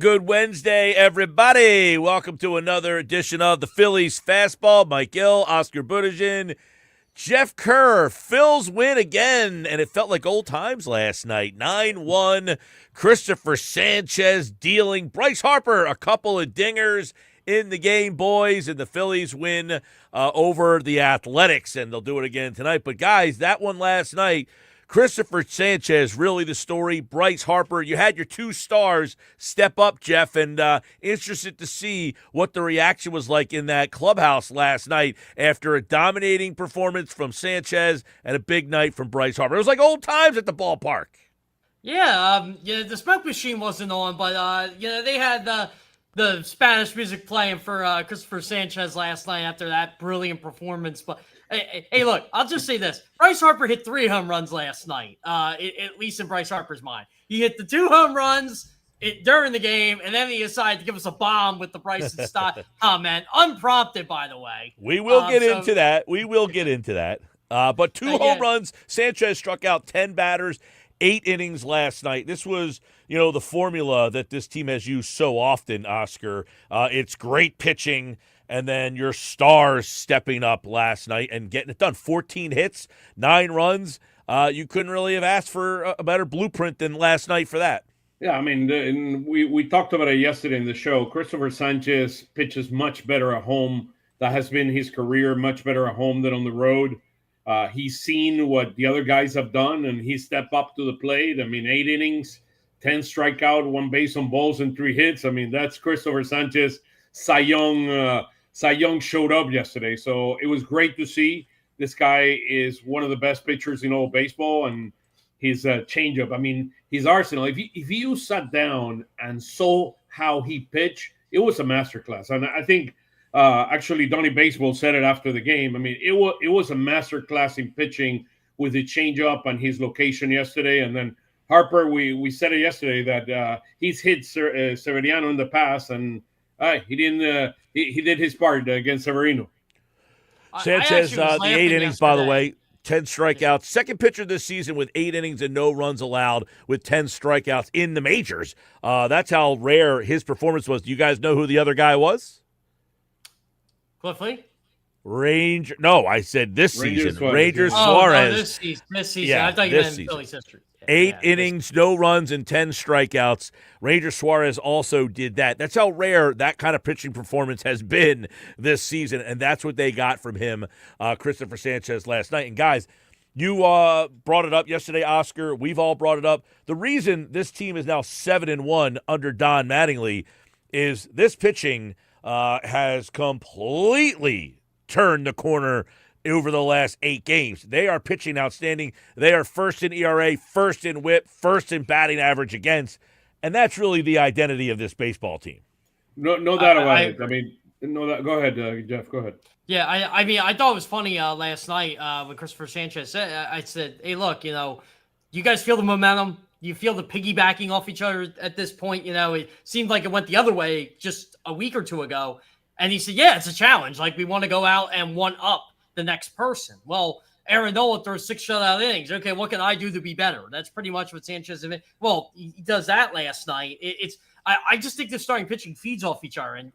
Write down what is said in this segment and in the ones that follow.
good Wednesday, everybody. Welcome to another edition of the Phillies Fastball. Mike Gill, Oscar Budejen, Jeff Kerr. Phils win again, and it felt like old times last night. 9-1, Cristopher Sánchez dealing Bryce Harper a couple of dingers in the game, boys, and the Phillies win over the Athletics, and they'll do it again tonight. But, guys, that one last night, Cristopher Sánchez, really the story. Bryce Harper, you had your two stars step up, Jeff, and interested to see what the reaction was like in that clubhouse last night after a dominating performance from Sánchez and a big night from Bryce Harper. It was like old times at the ballpark. Yeah, the smoke machine wasn't on, but they had the Spanish music playing for Cristopher Sánchez last night after that brilliant performance. But hey, look, I'll just say this. Bryce Harper hit 3 home runs last night, at least in Bryce Harper's mind. He hit the 2 home runs during the game, and then he decided to give us a bomb with the Bryson Stott comment. Unprompted, by the way. We will get into that. We will get into that. But 2 home runs. Sánchez struck out 10 batters, 8 innings last night. This was, the formula that this team has used so often, Oscar. It's great pitching, and then your stars stepping up last night and getting it done. 14 hits, 9 runs. You couldn't really have asked for a better blueprint than last night for that. Yeah, I mean, we talked about it yesterday in the show. Cristopher Sánchez pitches much better at home. That has been his career, much better at home than on the road. He's seen what the other guys have done, and he stepped up to the plate. I mean, 8 innings, 10 strikeout, 1 base on balls, and 3 hits. I mean, that's Cristopher Sánchez. Cy Young showed up yesterday, so it was great to see. This guy is one of the best pitchers in all baseball, and his changeup. I mean, his arsenal. If you sat down and saw how he pitched, it was a masterclass. And I think actually Donnie Baseball said it after the game. I mean, it was a masterclass in pitching with the changeup and his location yesterday. And then Harper, we said it yesterday that he's hit Severiano in the past, and he didn't. He did his part against Severino. Sánchez, the 8 innings, by the way, 10 strikeouts. Second pitcher this season with 8 innings and no runs allowed with 10 strikeouts in the majors. That's how rare his performance was. Do you guys know who the other guy was? Cliff Lee? No, I said this season. Ranger Suarez. No, this season. Yeah, I thought you meant Phillies history. 8 innings, no runs, and 10 strikeouts. Ranger Suarez also did that. That's how rare that kind of pitching performance has been this season, and that's what they got from him, Cristopher Sánchez, last night. And, guys, you brought it up yesterday, Oscar. We've all brought it up. The reason this team is now 7-1 under Don Mattingly is this pitching has completely turned the corner over the last 8 games. They are pitching outstanding. They are first in ERA, first in WHIP, first in batting average against, and that's really the identity of this baseball team. No doubt about it. I mean, go ahead, Jeff. Go ahead. Yeah, I mean, I thought it was funny last night when Cristopher Sánchez said, I said, hey, look, you guys feel the momentum. You feel the piggybacking off each other at this point. It seemed like it went the other way just a week or 2 ago. And he said, yeah, it's a challenge. Like, we want to go out and one up the next person. Well, Aaron Nola throws 6 shutout innings. Okay, what can I do to be better? That's pretty much what Sánchez did. Well, he does that last night. I just think the starting pitching feeds off each other. And,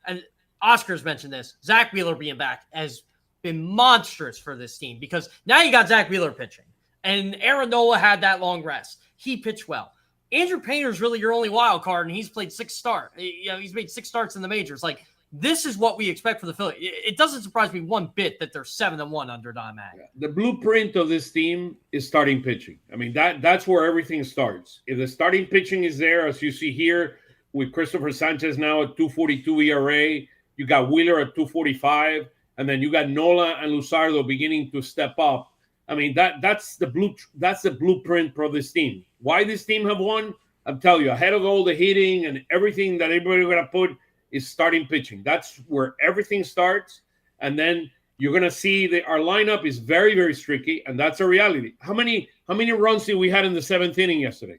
and Oscar's mentioned this. Zach Wheeler being back has been monstrous for this team because now you got Zach Wheeler pitching. And Aaron Nola had that long rest. He pitched well. Andrew Painter's really your only wild card, and he's played 6 starts. He's made 6 starts in the majors. Like, this is what we expect for the Phillies. It doesn't surprise me one bit that they're 7-1 under Don Mattingly. The blueprint of this team is starting pitching. I mean, that's where everything starts. If the starting pitching is there, as you see here, with Cristopher Sánchez now at 2.42 ERA, you got Wheeler at 2.45, and then you got Nola and Luzardo beginning to step up. I mean, that's the blueprint for this team. Why this team have won? I'll tell you, ahead of all the hitting and everything that everybody's gonna put is starting pitching. That's where everything starts. And then you're going to see our lineup is very, very streaky, and that's a reality. How many runs did we had in the 7th inning yesterday?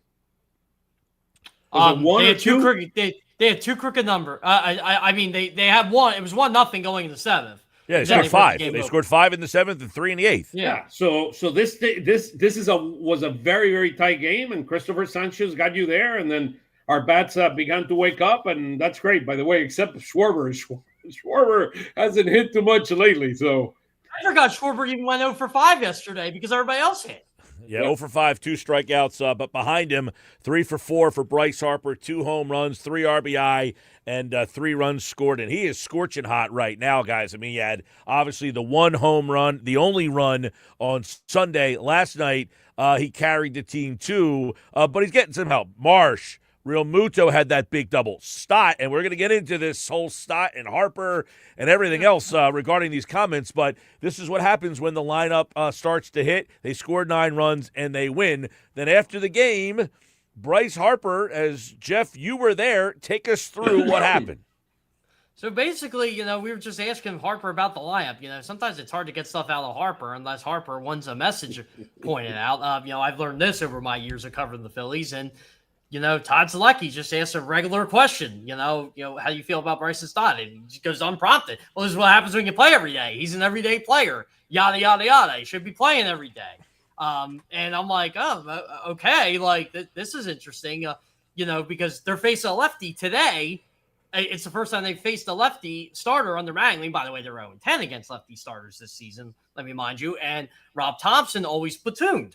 One or two? They had 2 crooked number. I mean, they had 1. It was 1-0 going into the 7th. Yeah, they scored 5. They scored 5 in the 7th and 3 in the 8th. Yeah. So this was a very, very tight game, and Cristopher Sánchez got you there. And then our bats began to wake up, and that's great, by the way, except Schwarber. Schwarber hasn't hit too much lately, so. I forgot Schwarber even went 0 for 5 yesterday because everybody else hit. Yeah, 0 for 5, 2 strikeouts, but behind him, 3 for 4 for Bryce Harper, 2 home runs, 3 RBI, and 3 runs scored. And he is scorching hot right now, guys. I mean, he had obviously the 1 home run, the only run on Sunday. Last night, he carried the team too, but he's getting some help. Marsh, Real Muto had that big double. Stott, and we're going to get into this whole Stott and Harper and everything else regarding these comments, but this is what happens when the lineup starts to hit. They score 9 runs, and they win. Then after the game, Bryce Harper, as Jeff, you were there, take us through what happened. So basically, we were just asking Harper about the lineup. Sometimes it's hard to get stuff out of Harper unless Harper wants a message pointed out. I've learned this over my years of covering the Phillies, and Todd Selecki just asked a regular question. How do you feel about Bryce Stott? And he just goes unprompted. Well, this is what happens when you play every day. He's an everyday player. Yada yada yada. He should be playing every day. And I'm like, oh, okay. Like this is interesting. Because they're facing a lefty today. It's the first time they've faced a lefty starter under Mattingly. By the way, they're 0-10 against lefty starters this season. Let me mind you. And Rob Thompson always platooned.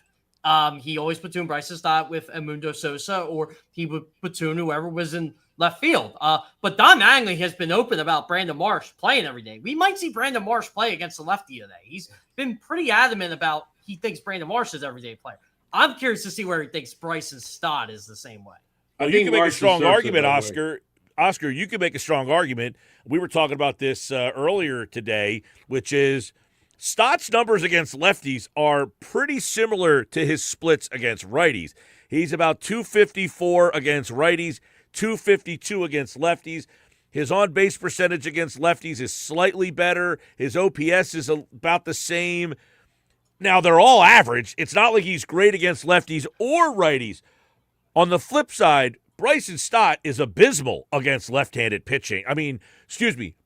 He always platooned Bryce Stott with Edmundo Sosa, or he would platoon whoever was in left field. But Don Mattingly has been open about Brandon Marsh playing every day. We might see Brandon Marsh play against the lefty today. He's been pretty adamant about he thinks Brandon Marsh is everyday player. I'm curious to see where he thinks Bryce Stott is the same way. You can make a strong argument, Oscar. Oscar, you can make a strong argument. We were talking about this earlier today, which is Stott's numbers against lefties are pretty similar to his splits against righties. He's about 254 against righties, 252 against lefties. His on-base percentage against lefties is slightly better. His OPS is about the same. Now, they're all average. It's not like he's great against lefties or righties. On the flip side, Bryson Stott is abysmal against left-handed pitching.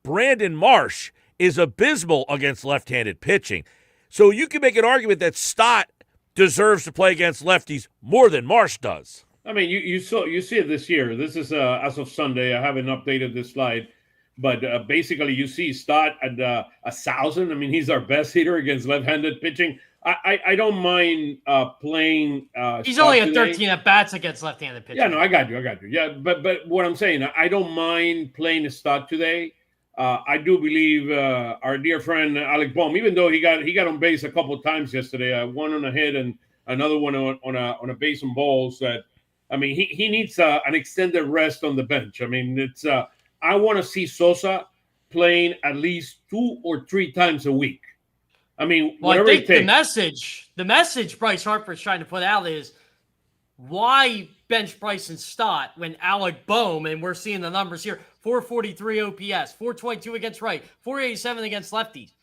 Brandon Marsh is abysmal against left-handed pitching. So you can make an argument that Stott deserves to play against lefties more than Marsh does. I mean, you see it this year. This is as of Sunday. I haven't updated this slide, but basically you see Stott at 1,000. I mean, he's our best hitter against left-handed pitching. I don't mind playing. He's only at 13 at bats against left-handed pitching. Yeah, no, I got you. Yeah, but what I'm saying, I don't mind playing Stott today. I do believe our dear friend Alec Bohm, even though he got on base a couple of times yesterday, one on a hit and another one on a base on balls. He needs an extended rest on the bench. I mean, it's I want to see Sosa playing at least 2 or 3 times a week. I mean, whatever it takes. The message Bryce Harper is trying to put out is why bench Bryson Stott when Alec Bohm, and we're seeing the numbers here, 443 OPS, 422 against right, 487 against lefties.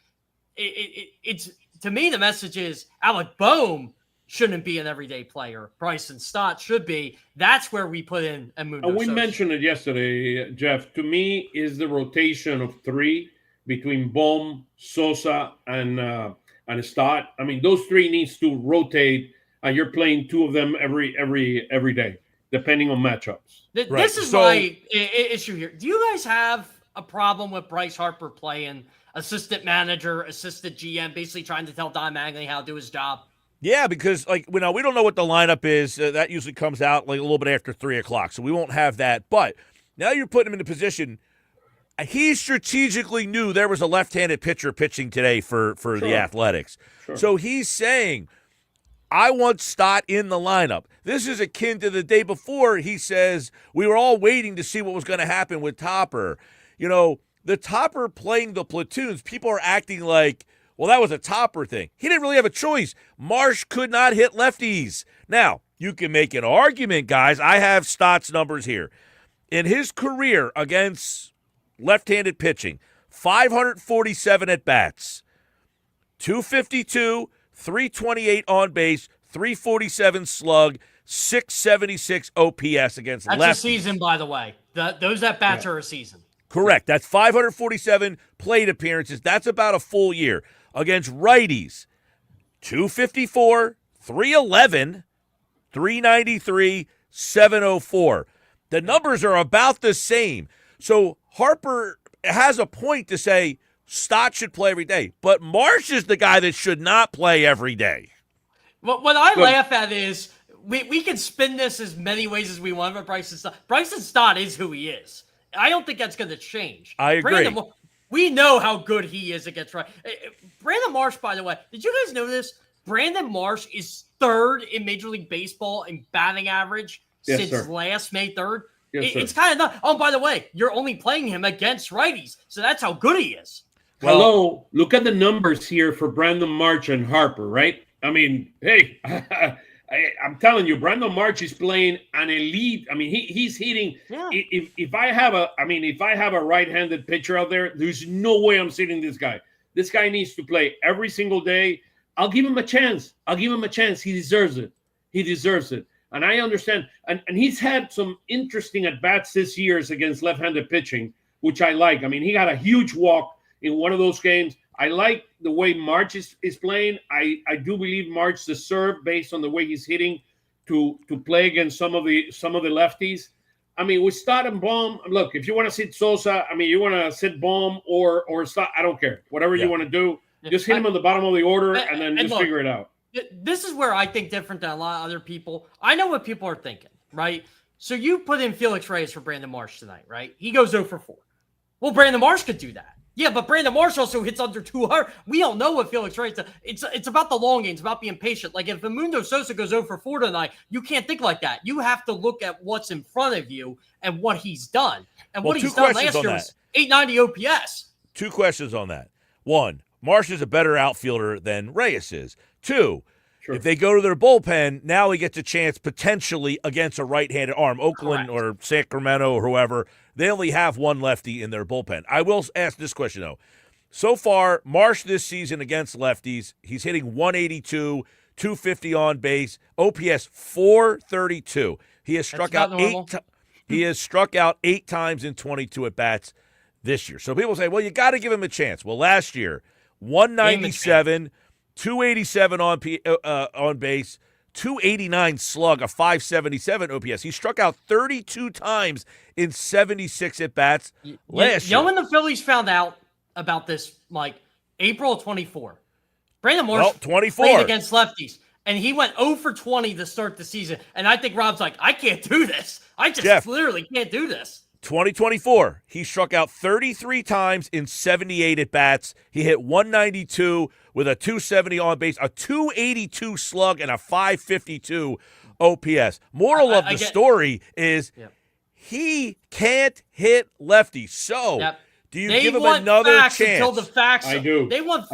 It's to me, the message is Alec Bohm shouldn't be an everyday player. Bryson Stott should be. That's where we put in Edmundo We Sosa. mentioned it yesterday, Jeff. To me, is the rotation of 3 between Bohm, Sosa, and Stott. I mean, those 3 needs to rotate, and you're playing 2 of them every day, depending on matchups. This is my issue here. Do you guys have a problem with Bryce Harper playing assistant manager, assistant GM, basically trying to tell Don Mattingly how to do his job? Yeah, because we don't know what the lineup is. That usually comes out like a little bit after 3 o'clock, so we won't have that. But now you're putting him in a position. He strategically knew there was a left-handed pitcher pitching today for the Athletics. Sure. So he's saying, I want Stott in the lineup. This is akin to the day before he says we were all waiting to see what was going to happen with Topper. The Topper playing the platoons, people are acting like, well, that was a Topper thing. He didn't really have a choice. Marsh could not hit lefties. Now, you can make an argument, guys. I have Stott's numbers here. In his career against left-handed pitching, 547 at-bats, 252, 328 on base, 347 slug, 676 OPS against lefties. That's a season, by the way. Those at-bats are a season. Correct. That's 547 plate appearances. That's about a full year. Against righties, 254, 311, 393, 704. The numbers are about the same. So Harper has a point to say Stott should play every day, but Marsh is the guy that should not play every day. What I laugh at is we can spin this as many ways as we want, but Bryson Stott is who he is. I don't think that's going to change. I agree. We know how good he is against right. Brandon Marsh, by the way, did you guys know this? Brandon Marsh is third in Major League Baseball in batting average since last May 3rd. Yes, it's kind of not. Oh, by the way, you're only playing him against righties, so that's how good he is. Well, hello, look at the numbers here for Brandon Marsh and Harper, right? I mean, hey, I'm telling you, Brandon Marsh is playing an elite. I mean, he's hitting. Yeah. If I have a right-handed pitcher out there, there's no way I'm sitting this guy. This guy needs to play every single day. I'll give him a chance. He deserves it. And I understand. And he's had some interesting at-bats this year against left-handed pitching, which I like. I mean, he got a huge walk in one of those games. I like the way March is playing. I do believe March deserves, based on the way he's hitting, to play against some of the lefties. I mean, with Stott and Baum, look, if you want to sit Sosa, I mean, you want to sit Baum or Stott, I don't care. Whatever you want to do, just hit him on the bottom of the order and then just figure it out. This is where I think different than a lot of other people. I know what people are thinking, right? So you put in Felix Reyes for Brandon Marsh tonight, right? He goes 0 for 4. Well, Brandon Marsh could do that. Yeah, but Brandon Marsh also hits under 200. We don't know what Felix Reyes does. It's about the long game. It's about being patient. Like if Edmundo Sosa goes 0 for 4 tonight, you can't think like that. You have to look at what's in front of you and what he's done. And what he's done last year was 890 OPS. 2 questions on that. 1, Marsh is a better outfielder than Reyes is. 2, if they go to their bullpen, now he gets a chance potentially against a right-handed arm. Oakland or Sacramento or whoever, they only have one lefty in their bullpen. I will ask this question, though. So far, Marsh this season against lefties, he's hitting 182, 250 on base, OPS 432. He has struck out eight times in 22 at-bats this year. So people say, well, you got to give him a chance. Well, last year, 197, 287 on base, 289 slug, a 577 OPS. He struck out 32 times in 76 at-bats last year. When the Phillies found out about this, like, April 24. Brandon Marsh played against lefties, and he went 0 for 20 to start the season. And I think Rob's like, I can't do this. I just literally can't do this. 2024, he struck out 33 times in 78 at-bats. He hit 192 with a 270 on base, a 282 slug, and a 552 OPS. Moral of the story is he can't hit lefties. So do you give him another chance? Until the facts. I do. They want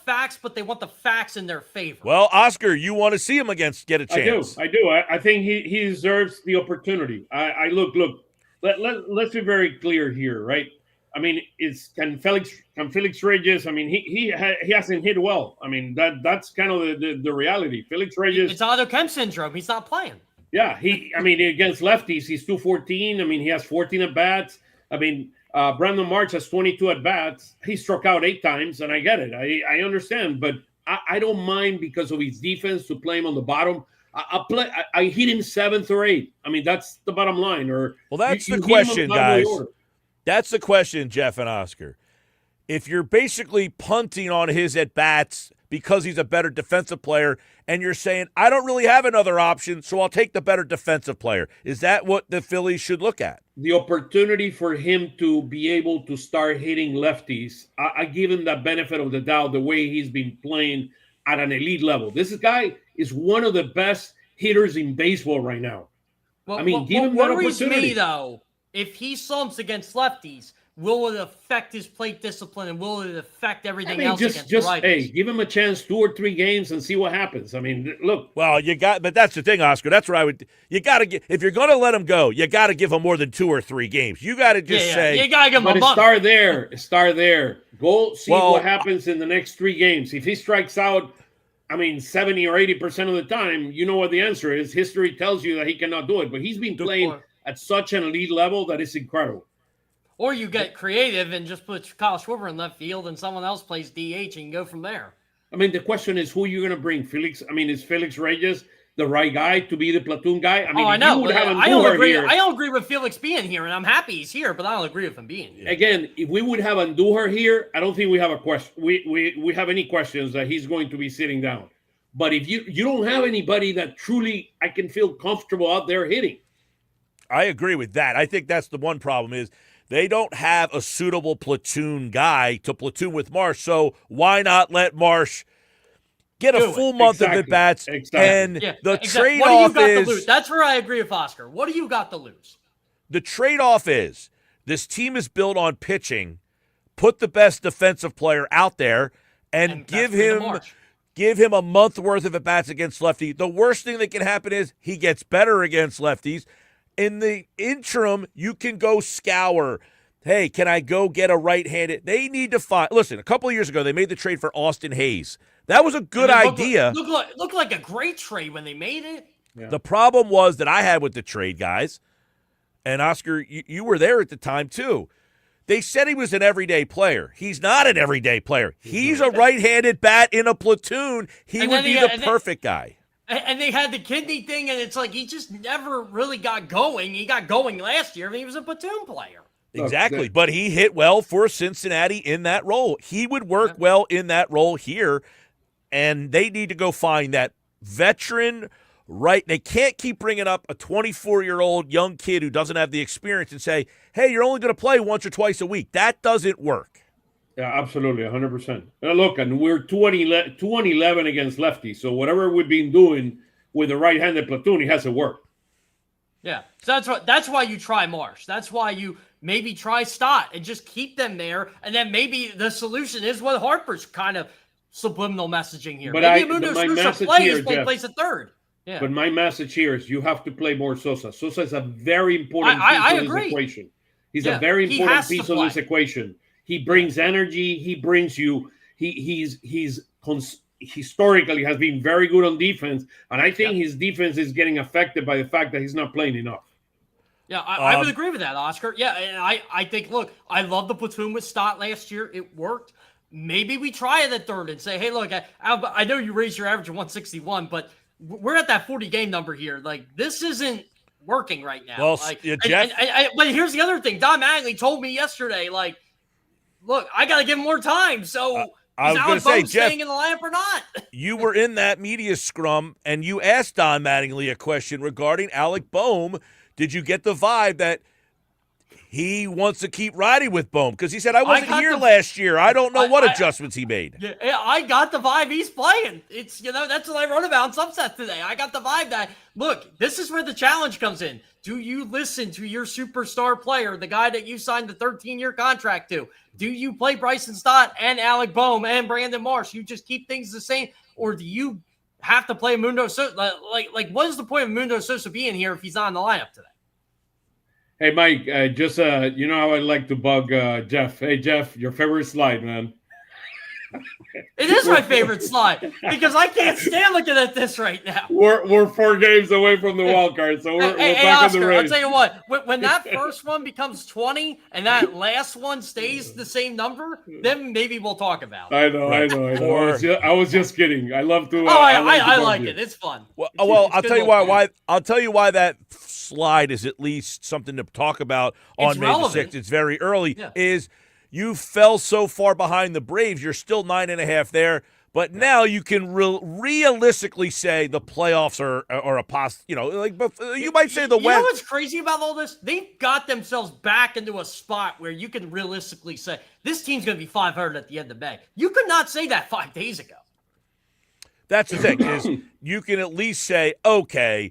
facts, but they want the facts in their favor. Well, Oscar, you want to see him get a chance. I do. I think he deserves the opportunity. Look. Let's be very clear here, right? I mean, can Felix Reyes? I mean, he hasn't hit well. I mean, that's kind of the reality. Felix Reyes. It's Otto Kemp syndrome. He's not playing. Yeah, against lefties, he's 214. I mean, he has 14 at bats. I mean, Brandon Marsh has 22 at bats. He struck out 8 times, and I get it. I understand, but I don't mind because of his defense to play him on the bottom. I hit him 7th or 8th. I mean, that's the bottom line. That's the question, guys. That's the question, Jeff and Oscar. If you're basically punting on his at-bats because he's a better defensive player, and you're saying, I don't really have another option, so I'll take the better defensive player, is that what the Phillies should look at? The opportunity for him to be able to start hitting lefties, I give him that benefit of the doubt, the way he's been playing at an elite level. This guy is one of the best hitters in baseball right now. Well, I mean, give him that opportunity. Me, though, if he slumps against lefties, will it affect his plate discipline and will it affect everything else against righties? Hey, give him a chance 2 or 3 games and see what happens. I mean, look. Well, but that's the thing, Oscar. That's where you got to if you're going to let him go, you got to give him more than 2 or 3 games. You got to just say. You got to give him a month. Start there. Go see what happens in the next 3 games. If he strikes out, 70 or 80% of the time, you know what the answer is. History tells you that he cannot do it, but he's been playing at such an elite level that it's incredible. Or you get creative and just put Kyle Schwarber in left field and someone else plays DH and you go from there. I mean, the question is who you're going to bring. Is Felix Reyes the right guy to be the platoon guy. I mean, I know. you would have I don't agree. here. I don't agree with Felix being here, and I'm happy he's here, but I don't agree with him being here. Again, if we would have Andujar here, I don't think we have a question. We have any questions that he's going to be sitting down. But if you don't have anybody that truly I can feel comfortable out there hitting. I agree with that. I think that's the one problem is they don't have a suitable platoon guy to platoon with Marsh. So why not let Marsh get a full month of at-bats? And the trade-off is... That's where I agree with Oscar. What do you got to lose? The trade-off is this team is built on pitching. Put the best defensive player out there and give him a month worth of at-bats against lefty. The worst thing that can happen is he gets better against lefties. In the interim, you can go scour. Hey, can I go get a right-handed? They need to find. Listen, a couple of years ago, they made the trade for Austin Hayes. That was a good idea. Looked like a great trade when they made it. Yeah. The problem was that I had with the trade, guys, and Oscar, you were there at the time too. They said he was an everyday player. He's not an everyday player. He's a right-handed bat in a platoon. He would be the perfect guy. And they had the kidney thing, and it's like he just never really got going. He got going last year, and he was a platoon player. Exactly, but he hit well for Cincinnati in that role. He would work well in that role here, and they need to go find that veteran right. They can't keep bringing up a 24-year-old young kid who doesn't have the experience and say, hey, you're only going to play once or twice a week. That doesn't work. Yeah, absolutely, 100%. Look, and we're 2-11 against lefties, so whatever we've been doing with the right-handed platoon, it hasn't worked. Yeah, so that's why you try Marsh. That's why you maybe try Stott and just keep them there, and then maybe the solution is what Harper's kind of subliminal messaging here. But maybe Mundo Sosa plays at third. Yeah. But my message here is you have to play more Sosa. Sosa is a very important piece of this equation. He's a very important piece of this equation. He brings energy. He brings you. He's historically has been very good on defense, and I think his defense is getting affected by the fact that he's not playing enough. Yeah, I would agree with that, Oscar. Yeah, and I think, look, I love the platoon with Stott last year. It worked. Maybe we try it at third and say, hey, look, I know you raised your average to 161, but we're at that 40-game number here. Like, this isn't working right now. Well, Jeff. But here's the other thing. Don Mattingly told me yesterday, like, look, I got to give him more time. So I was going to say, Jeff, staying in the lineup or not? You were in that media scrum, and you asked Don Mattingly a question regarding Alec Bohm. Did you get the vibe that he wants to keep riding with Bohm? Because he said, I wasn't here last year. I don't know what adjustments he made. Yeah, I got the vibe he's playing. It's, that's what I wrote about in Subset today. I got the vibe that, look, this is where the challenge comes in. Do you listen to your superstar player, the guy that you signed the 13-year contract to? Do you play Bryson Stott and Alec Bohm and Brandon Marsh? You just keep things the same? Or do you have to play Mundo Sosa? Like, what is the point of Mundo Sosa being here if he's not in the lineup today? Hey, Mike, you know how I like to bug Jeff. Hey, Jeff, your favorite slide, man. It is my favorite slide because I can't stand looking at this right now. We're 4 games away from the wild card, so we're back Oscar, in the race. I'll tell you what, when that first one becomes 20 and that last one stays the same number, then maybe we'll talk about it. I know. I was just kidding. I love to. I like it. It's fun. Well, I'll tell you why. I'll tell you why that slide is at least something to talk about on May the 6th. It's very early. Yeah. Is you fell so far behind the Braves, you're still 9.5 there, but now you can realistically say the playoffs are a you might say the West. You know what's crazy about all this? They've got themselves back into a spot where you can realistically say this team's going to be 500 at the end of May. You could not say that 5 days ago. That's the thing is you can at least say, okay,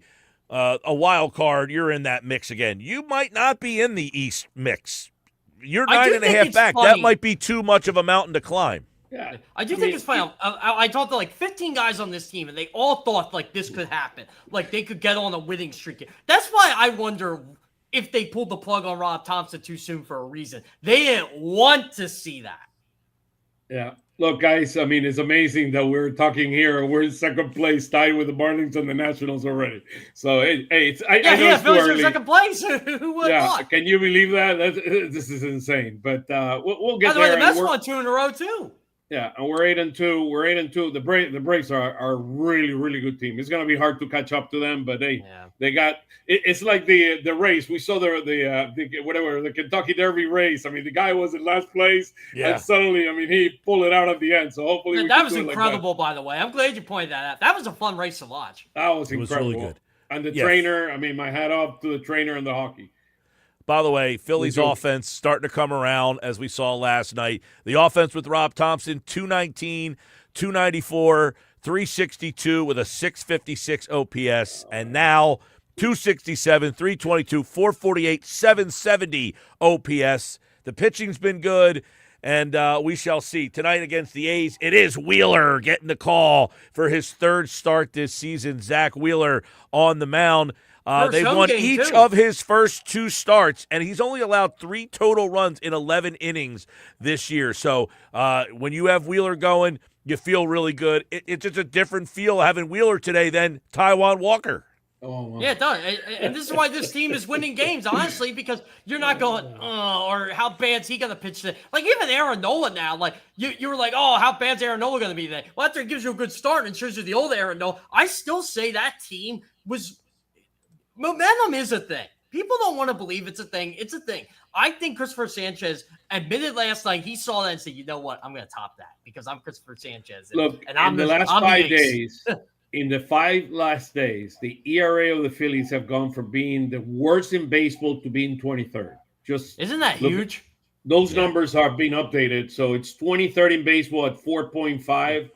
a wild card, you're in that mix again. You might not be in the East mix. You're 9.5 back. Funny. That might be too much of a mountain to climb. Yeah, I think it's funny. I talked to like 15 guys on this team, and they all thought like this could happen. Like they could get on a winning streak. That's why I wonder if they pulled the plug on Rob Thompson too soon for a reason. They didn't want to see that. Yeah. Look, guys, I mean, it's amazing that we're talking here. We're in second place, tied with the Marlins and the Nationals already. So, I know it's too early. Second place. Who would have thought? Can you believe that? This is insane. But we'll get there. The Mets won 2 in a row, too. Yeah, and we're 8-2. We're 8-2. The Braves are a really, really good team. It's gonna be hard to catch up to them, but they got it's like the race. We saw the Kentucky Derby race. I mean, the guy was in last place, and suddenly, I mean, he pulled it out at the end. So hopefully, that was incredible. By the way, I'm glad you pointed that out. That was a fun race to watch. That was incredible. It was really good. And the trainer. I mean, my hat off to the trainer and the hockey. By the way, Phillies offense starting to come around, as we saw last night. The offense with Rob Thompson, 219, 294, 362 with a 656 OPS, and now 267, 322, 448, 770 OPS. The pitching's been good, and we shall see. Tonight against the A's, it is Wheeler getting the call for his third start this season. Zach Wheeler on the mound. They've won each of his first 2 starts, and he's only allowed 3 total runs in 11 innings this year. So when you have Wheeler going, you feel really good. It's just a different feel having Wheeler today than Taijuan Walker. Oh, wow. Yeah, it does. And this is why this team is winning games, honestly, because you're not going, or how bad's he going to pitch today? Like, even Aaron Nola now, like, you were like, oh, how bad's Aaron Nola going to be today? Well, after it gives you a good start and shows you the old Aaron Nola, I still say that team was – momentum is a thing. People don't want to believe it's a thing. It's a thing. I think Cristopher Sánchez admitted last night he saw that and said, you know what? I'm going to top that because I'm Cristopher Sánchez. Look, and I'm in the last 5 days, in the 5 last days, the ERA of the Phillies have gone from being the worst in baseball to being 23rd. Isn't that huge? Those numbers are being updated. So it's 23rd in baseball at 4.5.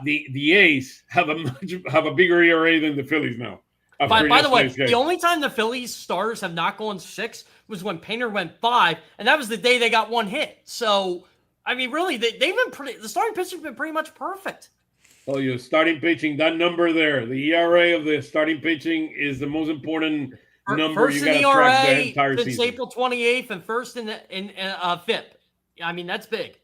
The A's have a bigger ERA than the Phillies now. By the way, the only time the Phillies starters have not gone 6 was when Painter went 5, and that was the day they got 1 hit. So, I mean, really, they've been the starting pitching's been pretty much perfect. Oh, you're starting pitching, that number there, the ERA of the starting pitching is the most important number you got to track the entire since season. April 28th and first in FIP. I mean, that's big.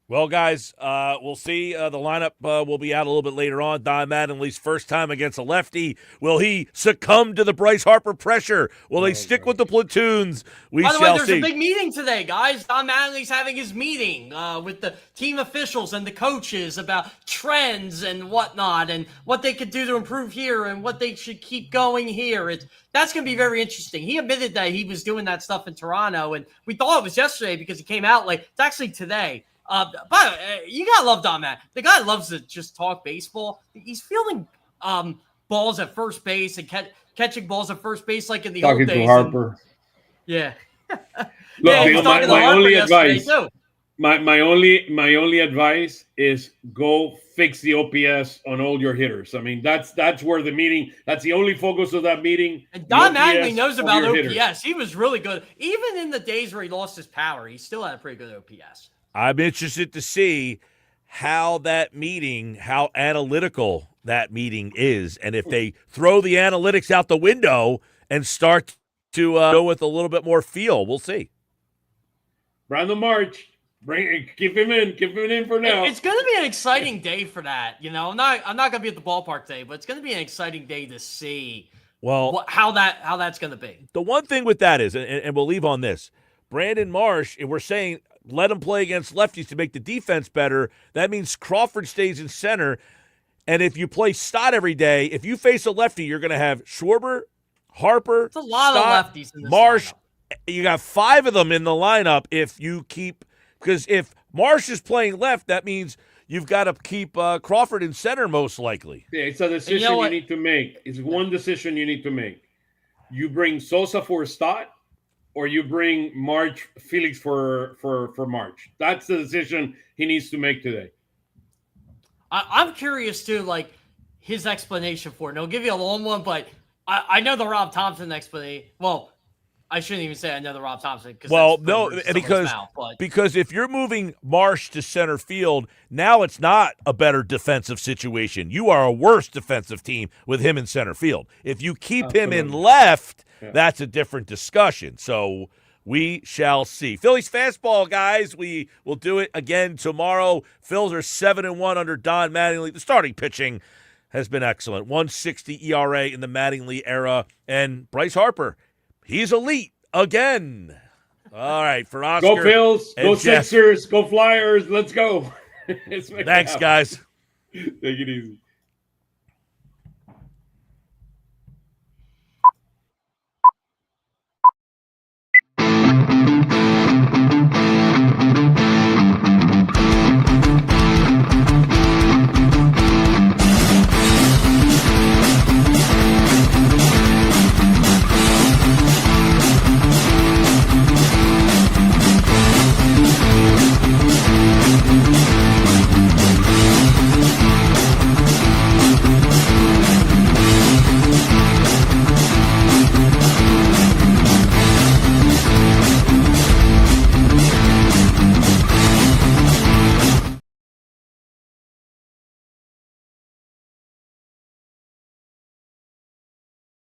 Well, guys, we'll see. The lineup will be out a little bit later on. Don Mattingly's first time against a lefty. Will he succumb to the Bryce Harper pressure? Will they stick with the platoons? We shall see. By the way, there's a big meeting today, guys. Don Mattingly's having his meeting with the team officials and the coaches about trends and whatnot and what they could do to improve here and what they should keep going here. That's going to be very interesting. He admitted that he was doing that stuff in Toronto, and we thought it was yesterday because he came out late. It's actually today. But you gotta love Don Matt. The guy loves to just talk baseball. He's fielding balls at first base and catching balls at first base like in the old days. Talking to Harper. Yeah. Look, my only advice. My only advice is go fix the OPS on all your hitters. I mean, that's where the meeting. That's the only focus of that meeting. And Don Mattingly knows about OPS. Hitters. He was really good, even in the days where he lost his power. He still had a pretty good OPS. I'm interested to see how analytical that meeting is, and if they throw the analytics out the window and start to go with a little bit more feel. We'll see. Brandon March, keep him in for now. It's going to be an exciting day for that. You know, I'm not going to be at the ballpark today, but it's going to be an exciting day to see. How that's going to be. The one thing with that is, and we'll leave on this, Brandon Marsh, and we're saying, let him play against lefties to make the defense better. That means Crawford stays in center. And if you play Stott every day, if you face a lefty, you're going to have Schwarber, Harper, it's a lot Stott, of lefties in this Marsh. lineup. You got 5 of them in the lineup because if Marsh is playing left, that means you've got to keep Crawford in center most likely. Yeah, it's a decision you need to make. It's one decision you need to make. You bring Sosa for Stott, or you bring Felix for March. That's the decision he needs to make today. I'm curious, too, like, his explanation for it. And I'll give you a long one, but I know the Rob Thompson explanation. Well, I shouldn't even say I know the Rob Thompson. Because if you're moving Marsh to center field, now it's not a better defensive situation. You are a worse defensive team with him in center field. If you keep him in left, that's a different discussion. So we shall see. Phillies fastball, guys. We will do it again tomorrow. Phils are 7-1 under Don Mattingly. The starting pitching has been excellent. 1.60 ERA in the Mattingly era. And Bryce Harper, he's elite again. All right, for Oscar. Go Phils, go Jeff. Sixers, go Flyers. Let's go. It's Thanks, guys. Take it easy.